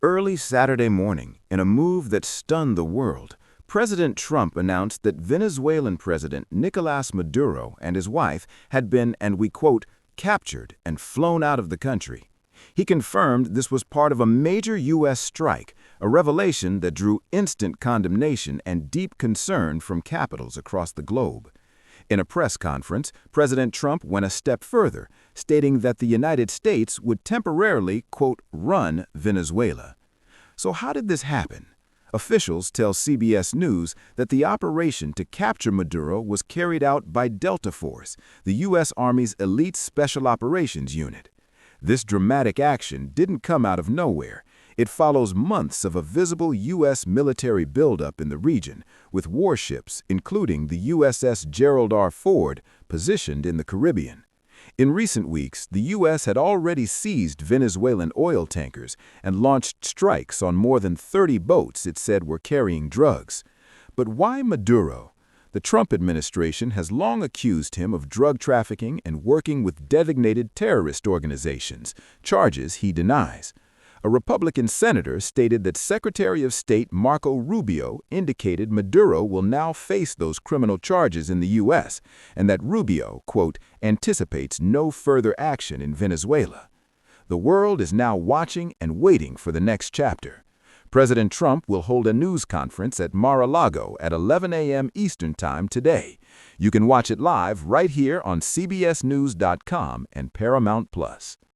Early Saturday morning, in a move that stunned the world, President Trump announced that Venezuelan President Nicolás Maduro and his wife had been, and we quote, captured and flown out of the country. He confirmed this was part of a major U.S. strike, a revelation that drew instant condemnation and deep concern from capitals across the globe. In a press conference, President Trump went a step further, stating that the United States would temporarily, quote, run Venezuela. So how did this happen? Officials tell CBS News that the operation to capture Maduro was carried out by Delta Force, the U.S. Army's elite special operations unit. This dramatic action didn't come out of nowhere. It follows months of a visible U.S. military buildup in the region, with warships, including the USS Gerald R. Ford, positioned in the Caribbean. In recent weeks, the U.S. had already seized Venezuelan oil tankers and launched strikes on more than 30 boats it said were carrying drugs. But why Maduro? The Trump administration has long accused him of drug trafficking and working with designated terrorist organizations, charges he denies. A Republican senator stated that Secretary of State Marco Rubio indicated Maduro will now face those criminal charges in the U.S. and that Rubio, quote, anticipates no further action in Venezuela. The world is now watching and waiting for the next chapter. President Trump will hold a news conference at Mar-a-Lago at 11 a.m. Eastern Time today. You can watch it live right here on CBSNews.com and Paramount+.